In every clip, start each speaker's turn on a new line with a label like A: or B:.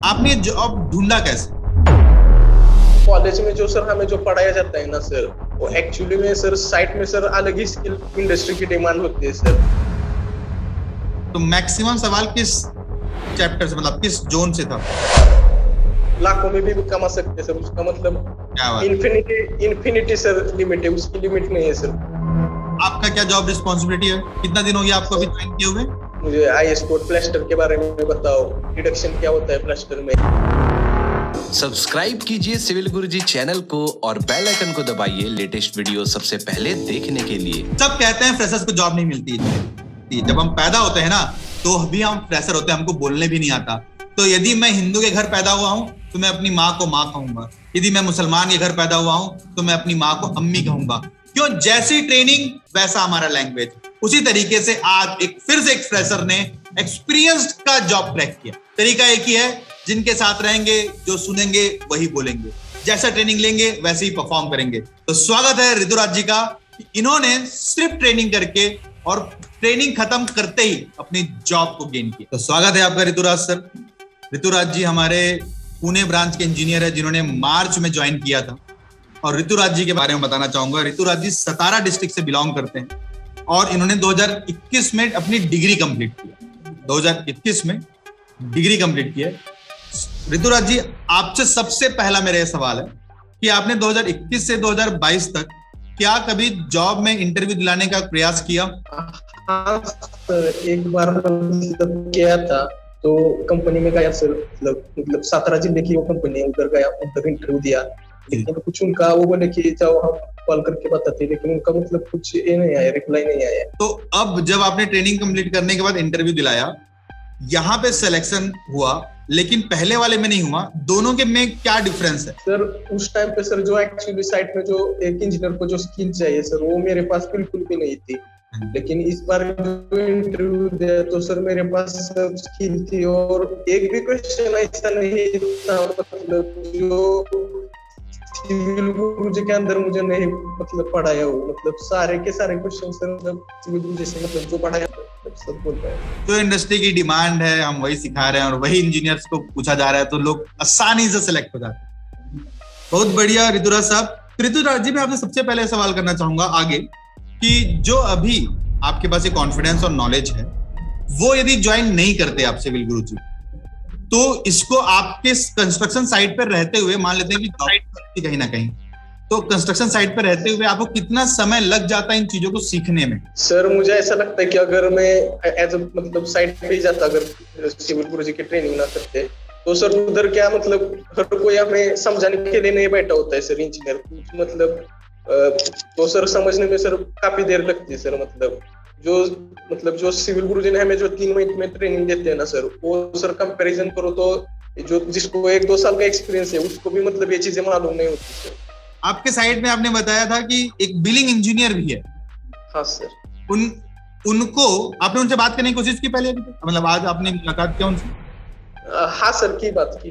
A: आपने जॉब ढूंढा कैसे?
B: कॉलेज में जो सर हमें जो पढ़ाया जाता है ना सर, वो एक्चुअली में सर साइट में सर अलग ही स्किल इंडस्ट्री की डिमांड होती है सर।
A: तो मैक्सिमम सवाल किस चैप्टर से, मतलब किस जोन से था?
B: लाखों में भी कमा सकते हैं सर, उसका मतलब इन्फिनिटी सर लिमिट है, उसकी लिमिट नहीं है सर।
A: आपका क्या जॉब रिस्पॉन्सिबिलिटी है? कितना दिन हो गया आपको अभी ज्वाइन किए हुए?
B: मुझे आईएस कोड प्लास्टर के बारे में बताओ, डिडक्शन क्या होता है प्लास्टर में।
C: सब्सक्राइब कीजिए सिविल गुरुजी चैनल को और बेल आइकन को दबाइए लेटेस्ट वीडियो सबसे पहले देखने के लिए।
A: सब कहते हैं फ्रेशर्स को जॉब नहीं मिलती है। जब हम पैदा होते हैं ना तो भी हम फ्रेशर होते हैं, हमको बोलने भी नहीं आता। तो यदि मैं हिंदू के घर पैदा हुआ हूँ तो मैं अपनी माँ को माँ कहूंगा, यदि मैं मुसलमान के घर पैदा हुआ हूँ तो मैं अपनी माँ को अम्मी कहूंगा। क्यों? जैसी ट्रेनिंग वैसा हमारा लैंग्वेज। उसी तरीके से आज फिर से एक फ्रेशर ने एक्सपीरियंस्ड का जॉब क्रैक किया। तरीका एक ही है, जिनके साथ रहेंगे, जो सुनेंगे वही बोलेंगे, जैसा ट्रेनिंग लेंगे वैसे ही परफॉर्म करेंगे। तो स्वागत है ऋतुराज जी का। इन्होंने सिर्फ ट्रेनिंग करके और ट्रेनिंग खत्म करते ही अपनी जॉब को गेन किया। तो स्वागत है आपका ऋतुराज सर। ऋतुराज जी हमारे पुणे ब्रांच के इंजीनियर है, जिन्होंने मार्च में ज्वाइन किया था। और ऋतुराज जी के बारे में बताना चाहूंगा। ऋतुराज जी सतारा डिस्ट्रिक्ट से बिलोंग करते हैं और इन्होंने 2021 में अपनी डिग्री कंप्लीट किया। 2021 में डिग्री कंप्लीट किया। ऋतुराज जी, आपसे सबसे पहला मेरा सवाल है कि आपने 2021 से 2022 तक क्या कभी जॉब में इंटरव्यू दिलाने का प्रयास किया?
B: हाँ सर, एक बार किया था, तो कंपनी में गया सर, मतलब सातारा जिले की वो कंपनी है, उधर गया, उधर इंटरव्यू दिया। लेकिन कुछ उनका वो बोले कि जाओ हम कॉल करके बताते, लेकिन उनका मतलब कुछ ये नहीं आया, रिप्लाई नहीं आया।
A: तो अब जब आपने ट्रेनिंग कंप्लीट करने के बाद इंटरव्यू दिलाया, यहाँ पे सिलेक्शन हुआ लेकिन पहले वाले में नहीं हुआ, दोनों के में क्या डिफरेंस है?
B: सर उस टाइम पे सर जो एक्चुअली साइट में जो एक इंजीनियर को जो स्किल चाहिए सर, वो मेरे पास बिल्कुल भी नहीं थी। लेकिन इस बार जो इंटरव्यू दिया तो सर मेरे पास सब स्किल थी और एक भी क्वेश्चन ऐसा नहीं था मतलब जो सिविल गुरुजी के अंदर मुझे नहीं मतलब पढ़ाया हो, मतलब सारे के सारे क्वेश्चन सर मतलब सिविल गुरुजी से मतलब जो पढ़ाया सब बोल रहे हैं।
A: जो इंडस्ट्री की डिमांड है हम वही सिखा रहे हैं और वही इंजीनियर्स को पूछा जा रहा है, तो लोग आसानी से सिलेक्ट हो जाते हैं। बहुत बढ़िया ऋतुराज साहब। ऋतुराज जी, मैं आपसे सबसे पहले सवाल करना चाहूंगा आगे कि जो अभी आपके पास ये कॉन्फिडेंस और नॉलेज है, वो यदि ज्वाइन नहीं करते आप सिविल गुरुजी, तो इसको आपके कंस्ट्रक्शन साइट पर रहते हुए, मान लेते हैं कि कहीं ना कहीं, तो कंस्ट्रक्शन साइट पर रहते हुए आपको कितना समय लग जाता है इन चीजों को सीखने में?
B: सर मुझे ऐसा लगता है कि अगर मैं एज मतलब साइट पे ही जाता, अगर सिविल गुरुजी की ट्रेनिंग ना करते, तो सर उधर क्या मतलब हर कोई हमें समझाने के लिए नहीं बैठा होता है सर, इंजीनियर मतलब तो सर समझने में सर काफी देर लगती है सर। मतलब जो सिविल गुरुजी ने हमें जो 3 महीने में ट्रेनिंग देते हैं ना सर, वो सर कंपैरिजन करो तो जो जिसको 1-2 साल का एक्सपीरियंस है उसको भी मतलब ये चीजें मालूम नहीं होती सर।
A: आपके साइड में आपने बताया था कि एक बिलिंग इंजीनियर भी है।
B: हाँ सर।
A: उनको आपने उनसे बात करने की कोशिश की पहले? मतलब आज आपने मुलाकात किया उनसे?
B: हाँ सर, की बात की।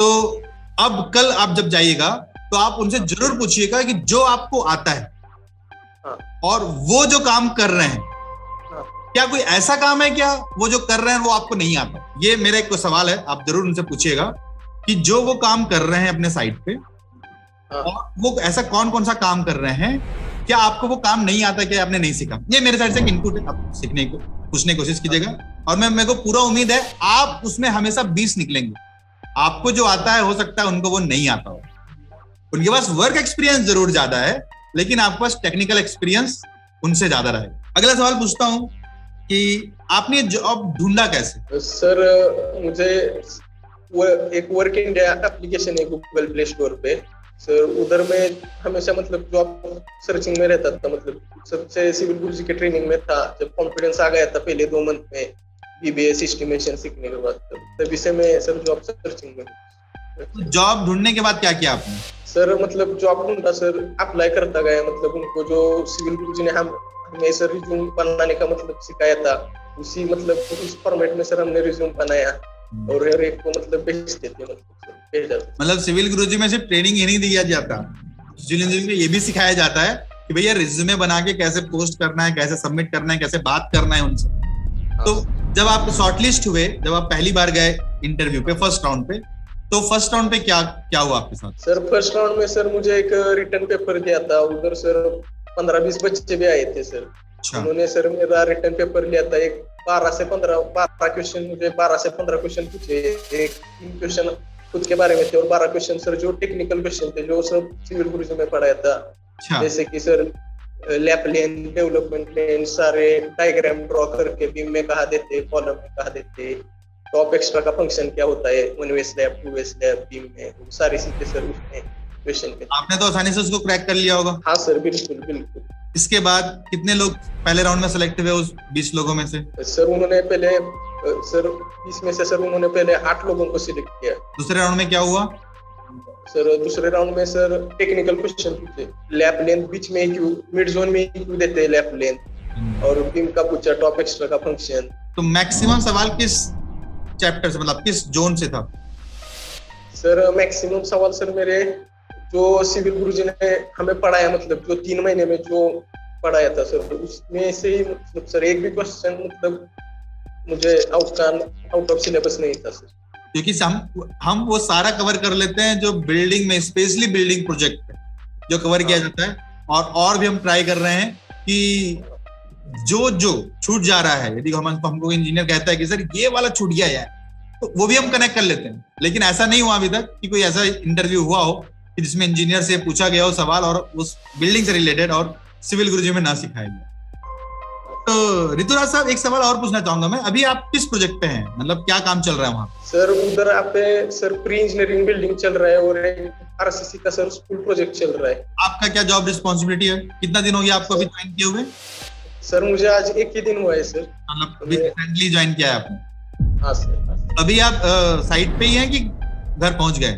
A: तो अब कल आप जब जाइएगा तो आप उनसे जरूर पूछिएगा कि जो आपको आता है,
B: हाँ,
A: और वो जो काम कर रहे हैं,
B: हाँ,
A: क्या कोई ऐसा काम है क्या वो जो कर रहे हैं वो आपको नहीं आता? ये मेरा एक सवाल है, आप जरूर उनसे पूछिएगा कि जो वो काम कर रहे हैं अपने साइट पे,
B: हाँ,
A: और वो ऐसा कौन कौन सा काम कर रहे हैं, क्या आपको वो काम नहीं आता, क्या आपने नहीं सीखा? ये मेरे साइड से एक इनपुट है, आप सीखने को पूछने की कोशिश कीजिएगा। और मेरे को पूरा उम्मीद है आप उसमें हमेशा 20 निकलेंगे। आपको जो आता है हो सकता है उनको वो नहीं आता हो, उनके पास वर्क एक्सपीरियंस जरूर ज्यादा है लेकिन आपके पास टेक्निकल एक्सपीरियंस उनसे ज्यादा रहेगा। अगला सवाल पूछता हूं कि आपने जॉब ढूंढा कैसे?
B: सर मुझे एक वर्क इंडिया एप्लीकेशन है गूगल प्ले स्टोर पे सर, उधर में हमेशा मतलब जॉब सर्चिंग में रहता था। मतलब सबसे सिविल गुरुजी के ट्रेनिंग में था, जब कॉन्फिडेंस आ गया था पहले 2 मंथ में बीबीएस एस्टिमेशन सीखने के बाद, तभी से मैं सर जॉब सर्चिंग में।
A: जॉब ढूंढने के बाद क्या किया आपने?
B: सर मतलब जॉब ढूंढा सर, अप्लाई करता गया। मतलब उनको जो सिविल गुरुजी ने हमें सर रिज्यूम बनाने का मतलब सिखाया था, उसी मतलब उस फॉर्मेट में सर हमने रिज्यूम बनाया और हर एक को मतलब भेजते थे।
A: मतलब सिविल गुरुजी में सिर्फ ट्रेनिंग ही नहीं दिया जाता, सिविल इंजीनियरिंग में ये भी सिखाया जाता है कि भैया रिज्यूमे बना के कैसे पोस्ट करना है, कैसे सबमिट करना है, कैसे बात करना है उनसे। तो जब आप शॉर्टलिस्ट हुए, जब आप पहली बार गए इंटरव्यू पे, फर्स्ट राउंड पे। तो फर्स्ट राउंड पे क्या क्या हुआ आपके साथ?
B: सर फर्स्ट राउंड में सर मुझे एक रिटर्न पेपर दिया था, उधर सर 15-20 बच्चे भी आए थे सर। उन्होंने सर मेरा रिटर्न पेपर लिया था, एक 12 क्वेश्चन मुझे 12 से 15 क्वेश्चन पूछे। एक 3 क्वेश्चन खुद के बारे में थे और 12 क्वेश्चन सर जो टेक्निकल क्वेश्चन थे जो सब सिविल गुरुजी में पढ़ाया था। जैसे कि सर लैप लेन, डेवलपमेंट लेन, सारे डायग्राम ड्रॉ करके बीम में कहा देते, कॉलम में कहा देते, टॉप एक्स्ट्रा का फंक्शन क्या होता है, 1 वे स्लैब 2 वे स्लैब बीम में, सारी चीजें सर उसमें क्वेश्चन पे।
A: आपने तो आसानी से उसको क्रैक कर लिया होगा।
B: हाँ सर, बिल्कुल बिल्कुल।
A: इसके बाद कितने लोग पहले राउंड में सिलेक्ट हुए उस 20 लोगों में से?
B: सर उन्होंने पहले सर 20 में से सर उन्होंने पहले 8 लोगों को सिलेक्ट किया।
A: दूसरे राउंड में क्या हुआ?
B: सर दूसरे राउंड में सर टेक्निकल क्वेश्चन पूछे, लैप लेंथ बीच में क्यों, मिड जोन में क्यों देते हैं लैप लेंथ, और बीम का पूछा, टॉप एक्स्ट्रा का फंक्शन।
A: तो मैक्सिमम सवाल किस चैप्टर से, मतलब किस जोन से था?
B: सर मैक्सिमम सवाल सर मेरे जो सिविल गुरुजी ने हमें पढ़ाया, मतलब जो 3 महीने में जो पढ़ाया था सर, उसमें से ही मतलब सर एक भी क्वेश्चन मतलब मुझे आउट ऑफ सिलेबस नहीं था सर।
A: क्योंकि हम वो सारा कवर कर लेते हैं जो बिल्डिंग में, स्पेशली बिल्डिंग प्रोजेक्ट जो कवर किया जाता है, और भी हम ट्राई कर रहे हैं कि जो छूट जा रहा है, यदि हमको इंजीनियर कहता है कि सर ये वाला छूट गया यार, तो वो भी हम कनेक्ट कर लेते हैं। लेकिन ऐसा नहीं हुआ अभी तक कि कोई ऐसा इंटरव्यू हुआ हो कि जिसमें इंजीनियर से पूछा गया हो सवाल और उस बिल्डिंग से रिलेटेड और सिविल गुरुजी में ना सिखाया गया। तो ऋतुराज साहब, एक सवाल और पूछना चाहूंगा मैं, अभी आप किस प्रोजेक्ट पे हैं, मतलब क्या काम चल रहा है वहाँ?
B: सर उधर आप सर प्री इंजीनियरिंग बिल्डिंग चल रहा है और आरसीसी का सर स्कूल प्रोजेक्ट चल रहा है। आपका
A: क्या जॉब रिस्पॉन्सिबिलिटी है? कितना दिन हो गया आपको अभी ज्वाइन किए हुए?
B: सर मुझे आज 1 ही दिन हुआ है सर।
A: मतलब अभी रिसेंटली ज्वाइन किया है आपने?
B: हाँ सर।
A: अभी आप साइट पे ही हैं कि घर पहुंच गए?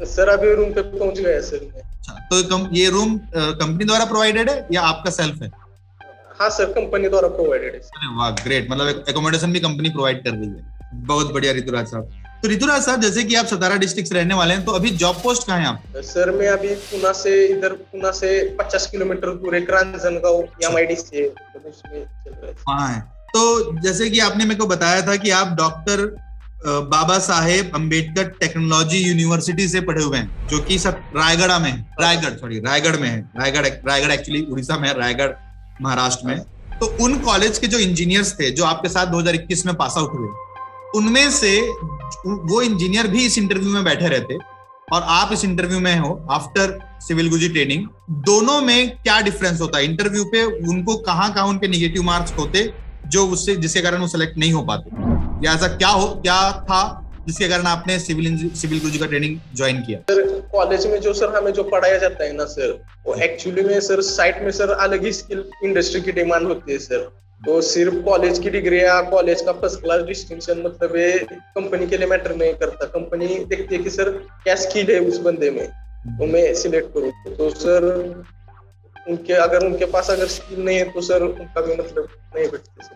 B: सर अभी रूम पे पहुंच गया सर मैं।
A: अच्छा, तो ये रूम कंपनी द्वारा प्रोवाइडेड है या आपका सेल्फ है?
B: हाँ सर, कंपनी द्वारा प्रोवाइडेड है।
A: अरे वाह, ग्रेट, मतलब एकोमोडेशन भी कंपनी प्रोवाइड कर रही है। बहुत बढ़िया ऋतुराज साहब। तो ऋतुराज साहब, जैसे कि आप सतारा डिस्ट्रिक्ट से रहने वाले हैं, तो अभी जॉब पोस्ट कहाँ है आप?
B: सर मैं अभी पुणे से 50 किलोमीटर दूर है, रांजनगांव एमआईडी से उसमें चल रहा है।
A: वहाँ है। तो जैसे कि आपने मेरे को बताया था कि आप doctor Baba Saheb Ambedkar technology university से पढ़े हुए हैं, जो कि सब रायगढ़ में है। रायगढ़ एक्चुअली उड़ीसा में है, रायगढ़ महाराष्ट्र में। तो उन कॉलेज के जो इंजीनियर्स थे जो आपके साथ 2021 में पास आउट हुए, उनमें से वो इंजीनियर भी इस इंटरव्यू में बैठे रहते और आप इस इंटरव्यू में हो आफ्टर सिविल गुरुजी ट्रेनिंग। दोनों में क्या डिफरेंस होता है? इंटरव्यू पे उनको कहाँ उनके नेगेटिव मार्क्स होते जो उससे जिसके कारण वो सिलेक्ट नहीं हो पाते, या ऐसा क्या था जिसके कारण आपने सिविल गुरुजी का ट्रेनिंग ज्वाइन किया?
B: सर कॉलेज में जो सर हमें जो पढ़ाया जाता है ना सर, वो एक्चुअली में सर साइट में सर अलग ही स्किल इंडस्ट्री की डिमांड होती है सर। तो सिर्फ कॉलेज की डिग्री या कॉलेज का फर्स्ट क्लास डिस्टिंक्शन मतलब ये कंपनी के लिए मैटर नहीं करता। कंपनी देखती है कि सर क्या स्किल है उस बंदे में, तो मैं सिलेक्ट करूँ। तो सर उनके पास अगर स्किल नहीं है तो सर उनका भी मतलब नहीं बैठते सर।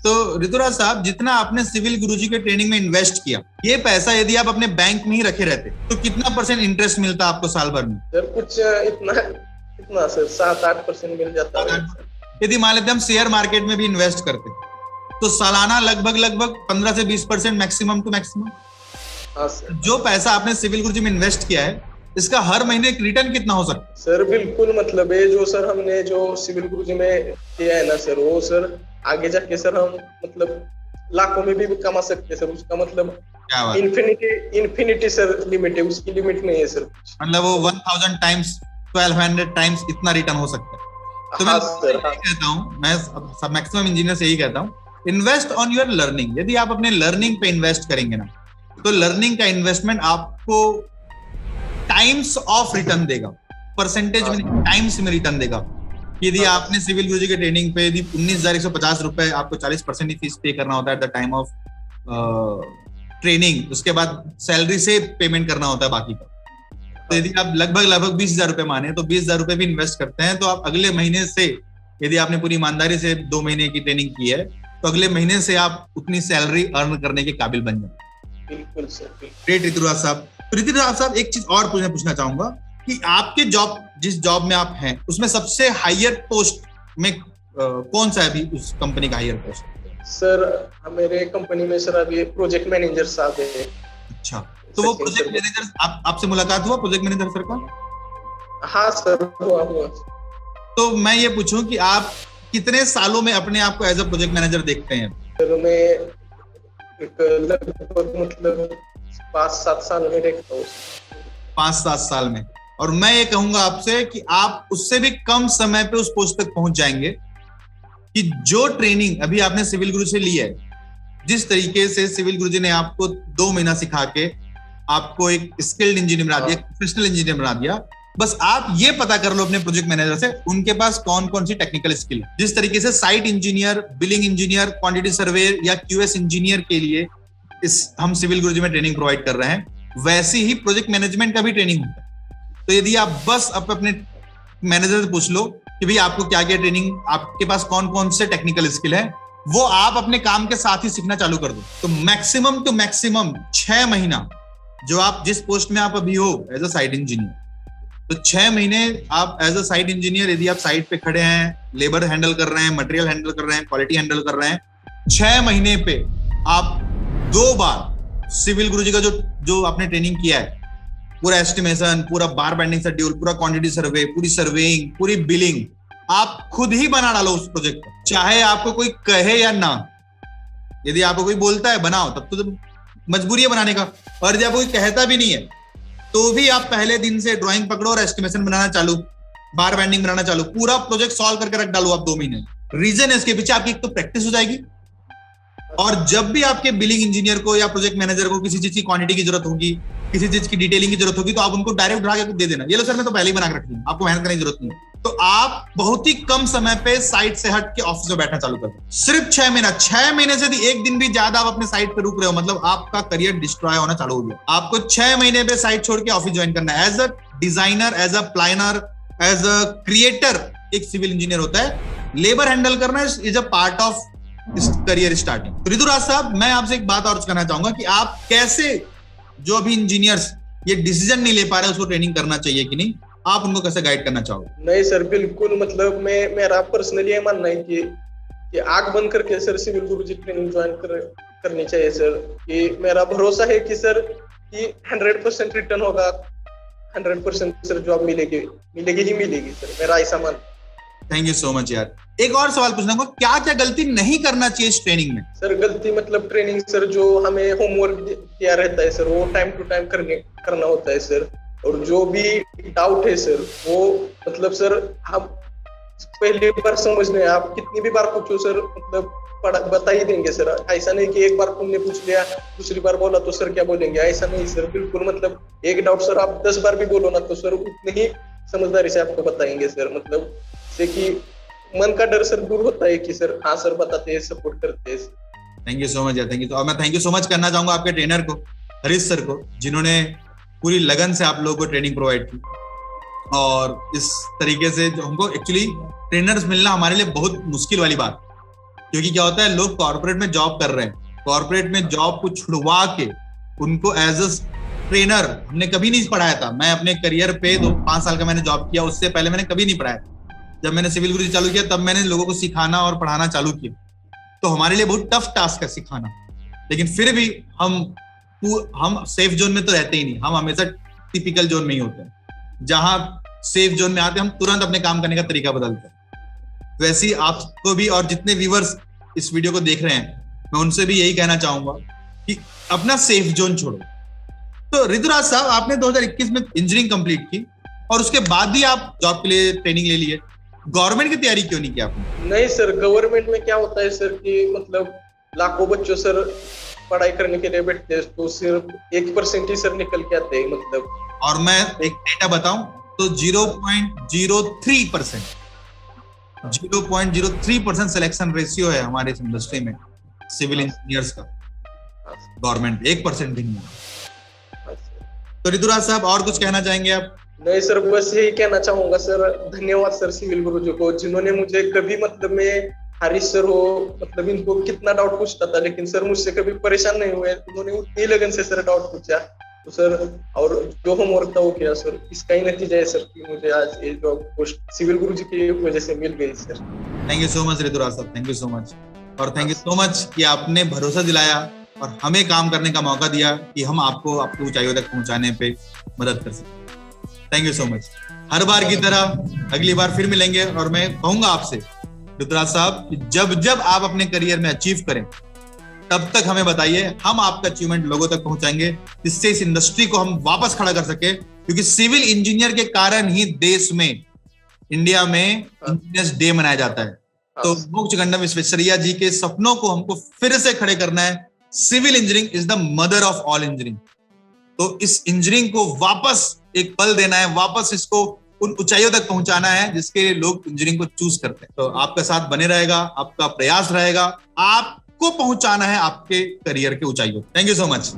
A: तो ऋतुराज साहब, जितना आपने सिविल गुरुजी के ट्रेनिंग में इन्वेस्ट किया, ये पैसा यदि आप अपने बैंक में ही रखे रहते तो कितना % इंटरेस्ट मिलता आपको साल भर में?
B: सर कुछ इतना सर 7-8% मिल जाता है।
A: यदि मान लेते हम शेयर मार्केट में भी इन्वेस्ट करते तो सालाना लगभग 15 से 20% मैक्सिमम टू मैक्सिमम।
B: हाँ सर।
A: जो पैसा आपने सिविल गुरुजी में इन्वेस्ट किया है, इसका हर महीने एक रिटर्न कितना हो सकता है?
B: सर बिल्कुल, मतलब ये जो सर हमने जो सिविल गुरुजी में किया है ना सर, वो सर आगे जाके सर हम मतलब लाखों में भी कमा सकते हैं सर। उसका मतलब इन्फिनिटी सर लिमिट है, उसकी लिमिट नहीं है सर।
A: मतलब वो 1000 टाइम्स 1200 टाइम्स इतना रिटर्न हो सकता है। तो मैं कहता हूँ, मैं सब मैक्सिमम इंजीनियर से यही कहता हूँ, इन्वेस्ट ऑन योर लर्निंग। यदि आप अपने लर्निंग पे इन्वेस्ट करेंगे ना, तो लर्निंग का इन्वेस्टमेंट आपको टाइम्स ऑफ रिटर्न देगा, परसेंटेज में टाइम्स में रिटर्न देगा। यदि आपने सिविल गुरुजी के ट्रेनिंग पे 19,150 रुपए, आपको 40% ही फीस पे करना होता है at the time of training, उसके बाद सैलरी से पेमेंट करना होता है बाकी का। तो यदि आप लगभग 20,000 रुपए माने तो 20,000 रुपए भी इन्वेस्ट करते हैं, तो आप अगले महीने से, यदि आपने पूरी ईमानदारी से 2 महीने की ट्रेनिंग की है, तो अगले महीने से आप उतनी सैलरी अर्न करने के काबिल बन जाए।
B: बिल्कुल सर।
A: ग्रेट ऋतुराज साहब। तो ऋतुराज साहब, एक चीज और पूछना चाहूंगा कि आपके जिस जॉब में आप हैं, उसमें सबसे हाईयर पोस्ट में कौन सा है अभी उस कंपनी का हाईयर पोस्ट?
B: सर मेरे कंपनी में सर अभी प्रोजेक्ट मैनेजर साहब है।
A: अच्छा, तो वो प्रोजेक्ट मैनेजर आपसे मुलाकात हुआ प्रोजेक्ट मैनेजर सर का?
B: हाँ सर हुआ।
A: तो मैं ये पूछूं कि आप कितने सालों में अपने आप को एज अ प्रोजेक्ट मैनेजर देखते हैं?
B: सर मैं लगभग मतलब 5-7 साल में देखता हूँ।
A: 5-7 साल में। और मैं ये कहूंगा आपसे कि आप उससे भी कम समय पे उस पोस्ट तक पहुंच जाएंगे कि जो ट्रेनिंग अभी आपने सिविल गुरु से ली है, जिस तरीके से सिविल गुरु जी ने आपको 2 महीना सिखा के आपको एक स्किल्ड इंजीनियर बना दिया, प्रोफेशनल इंजीनियर बना दिया, बस आप ये पता कर लो अपने प्रोजेक्ट मैनेजर से उनके पास कौन कौन सी टेक्निकल स्किल है। जिस तरीके से site engineer, billing engineer, quantity surveyor या क्यूएस इंजीनियर के लिए हम सिविल गुरुजी में ट्रेनिंग प्रोवाइड कर रहे हैं, वैसे ही प्रोजेक्ट मैनेजमेंट का भी ट्रेनिंग होता है। तो यदि आप बस अपने मैनेजर से पूछ लो कि भाई आपको क्या क्या ट्रेनिंग, आपके पास कौन कौन से टेक्निकल स्किल है, वो आप अपने काम के साथ ही सीखना चालू कर दो, तो मैक्सिमम टू मैक्सिमम 6 महीना जो आप जिस पोस्ट में आप अभी हो एज अ साइट इंजीनियर, तो 6 महीने आप एज अ साइट इंजीनियर, यदि आप साइट पे खड़े हैं, लेबर हैंडल कर रहे हैं, मटेरियल हैंडल कर रहे हैं, क्वालिटी हैंडल कर रहे हैं, 6 महीने पे आप 2 बार सिविल गुरुजी का जो आपने ट्रेनिंग किया है, पूरा एस्टिमेशन, पूरा बार बैंडिंग शेड्यूल, पूरा क्वांटिटी सर्वे, पूरी सर्वेइंग, पूरी बिलिंग आप खुद ही बना डालो उस प्रोजेक्ट को, चाहे आपको कोई कहे या ना। यदि आपको कोई बोलता है बनाओ, तब तो मजबूरी है बनाने का, और जब कोई कहता भी नहीं है तो भी आप पहले दिन से ड्राइंग पकड़ो और एस्टिमेशन बनाना चालू, बार बैंडिंग बनाना चालू, पूरा प्रोजेक्ट सॉल्व करके रख डालो आप 2 महीने। रीजन है इसके पीछे आपकी एक तो प्रैक्टिस हो जाएगी, और जब भी आपके बिलिंग इंजीनियर को या प्रोजेक्ट मैनेजर को किसी चीज की क्वांटिटी की जरूरत होगी, किसी चीज की डिटेलिंग की जरूरत होगी, तो आप उनको डायरेक्ट उठा के दे देना, ये लो सर मैं तो पहले ही बना के रख दूंगा, आपको मेहनत करने की जरूरत नहीं। तो आप बहुत ही कम समय पे साइट से हट के ऑफिस में बैठना चालू कर दो। सिर्फ 6 महीना, 6 महीने से यदि एक दिन भी ज्यादा आप अपने साइट पे रुक रहे हो, मतलब आपका करियर डिस्ट्रॉय होना चालू हो गया। आपको 6 महीने पे साइट छोड़ के ऑफिस ज्वाइन करना है। As a designer, as a planner, as a creator एक सिविल इंजीनियर होता है, लेबर हैंडल करना is a part of career starting. तो ऋतुराज साहब, मैं आपसे एक बात और कहना चाहूंगा कि आप कैसे, जो अभी इंजीनियर्स ये डिसीजन नहीं ले पा रहे उसको ट्रेनिंग करना चाहिए कि नहीं, आप उनको कैसे गाइड करना चाहोगे?
B: नहीं सर, बिल्कुल, मतलब मेरा पर्सनली ये मानना है कि आंख बंद करके सर सिविल गुरुजी ट्रेनिंग ज्वाइन करनी चाहिए सर। कि मेरा भरोसा है कि सर कि 100% रिटर्न होगा, 100% सर जॉब मिलेगी ही मिलेगी सर, मेरा ऐसा मान।
A: थैंक यू सो मच यार। एक और सवाल पूछना चाहूंगा, क्या क्या गलती नहीं करना चाहिए इस ट्रेनिंग में?
B: सर गलती मतलब ट्रेनिंग सर जो हमें होमवर्क दिया रहता है सर, वो टाइम टू टाइम करना होता है सर। और जो भी डाउट है सर, वो मतलब सर हम पहली बार समझने, आप कितनी भी बार पूछो सर, मतलब बता ही देंगे सर। ऐसा नहीं कि एक बार तुमने पूछ लिया, दूसरी बार बोला तो सर क्या बोलेंगे, ऐसा नहीं सर, बिल्कुल। मतलब एक डाउट सर आप 10 बार भी बोलो ना तो सर उतनी ही समझदारी से आपको बताएंगे सर। मतलब जैसे कि मन का डर सर दूर होता है कि सर हाँ सर बताते हैं, सपोर्ट करते हैं।
A: थैंक यू सो मच यार, थैंक यू। और मैं थैंक यू सो मच करना चाहूंगा आपके ट्रेनर को, हरीश सर को, जिन्होंने पूरी लगन से आप लोगों को ट्रेनिंग प्रोवाइड की। और इस तरीके से जो हमको एक्चुअली ट्रेनर्स मिलना हमारे लिए बहुत मुश्किल वाली बात, क्योंकि क्या होता है, लोग कॉर्पोरेट में जॉब कर रहे हैं, कॉर्पोरेट में जॉब को छुड़वा के उनको एज अ ट्रेनर हमने कभी नहीं पढ़ाया था। मैं अपने करियर पे 5 साल का मैंने जॉब किया, उससे पहले मैंने कभी नहीं पढ़ाया। जब मैंने सिविल गुरुजी चालू किया तब मैंने लोगों को सिखाना और पढ़ाना चालू किया। तो हमारे लिए बहुत टफ टास्क है सिखाना, लेकिन फिर भी हम सेफ जोन में तो रहते ही नहीं, हम हमेशा टिपिकल जोन में ही होते हैं। जहां सेफ जोन में आते हम तुरंत अपने काम करने का तरीका बदलते हैं। वैसे ही आपको भी, और जितने व्यूअर्स इस वीडियो को देख रहे हैं, मैं उनसे भी यही कहना चाहूंगा कि अपना सेफ जोन छोड़ो। तो ऋतुराज साहब, आपने 2021 में इंजीनियरिंग कंप्लीट की और उसके बाद ही आप जॉब के लिए ट्रेनिंग ले लिए, गवर्नमेंट की तैयारी क्यों नहीं की आपने?
B: नहीं सर, गवर्नमेंट में क्या होता है सर कि मतलब लाखों बच्चों सर पढ़ाई करने के लिए बैठते हैं, तो सिर्फ 1% ही सर निकल के आते हैं मतलब।
A: और मैं एक डेटा बताऊं तो 0.03% सिलेक्शन रेशियो है हमारे इस इंडस्ट्री में सिविल इंजीनियर्स का, गवर्नमेंट 1% भी नहीं है। तो ऋतुराज साहब, और कुछ कहना चाहेंगे आप?
B: नहीं सर, बस यही कहना चाहूंगा सर, धन्यवाद सर सिविल गुरुजी को, जिन्होंने मुझे कभी, मतलब मैं हरीश सर हो, मतलब इनको कितना डाउट पूछता था, लेकिन सर मुझसे कभी परेशान नहीं हुए। उन्होंने उतनी लगन से सर डाउट पूछा, तो सर और जो होमवर्क था वो किया सर। इसका ही नतीजा है सर कि मुझे आज ये जॉब पोस्ट सिविल गुरुजी की वजह से मिल गई sir.
A: Thank you so much Rituraj साहब, थैंक यू सो मच। और थैंक यू सो मच कि आपने भरोसा दिलाया और हमें काम करने का मौका दिया कि हम आपको आपकी ऊंचाइयों तक पहुंचाने पे मदद कर सकें। Thank you so much. हर बार की तरह अगली बार फिर मिलेंगे और मैं कहूंगा आपसे ऋतुराज साहब कि जब जब आप अपने करियर में अचीव करें तब तक हमें बताइए, हम आपका अचीवमेंट लोगों तक पहुंचाएंगे जिससे इस इंडस्ट्री को हम वापस खड़ा कर सके, क्योंकि सिविल इंजीनियर के कारण ही देश में, इंडिया में इंजीनियर्स डे मनाया जाता है। तो मोक्ष गंडम विश्वेश्वरैया जी के सपनों को हमको फिर से खड़े करना है। Civil engineering is the mother of all engineering. तो इस इंजीनियरिंग को वापस एक पल देना है, वापस इसको उन ऊंचाइयों तक पहुंचाना है जिसके लिए लोग इंजीनियरिंग को चूज करते हैं। तो आपका साथ बने रहेगा, आपका प्रयास रहेगा, आपको पहुंचाना है आपके करियर के ऊंचाइयों। Thank you so much.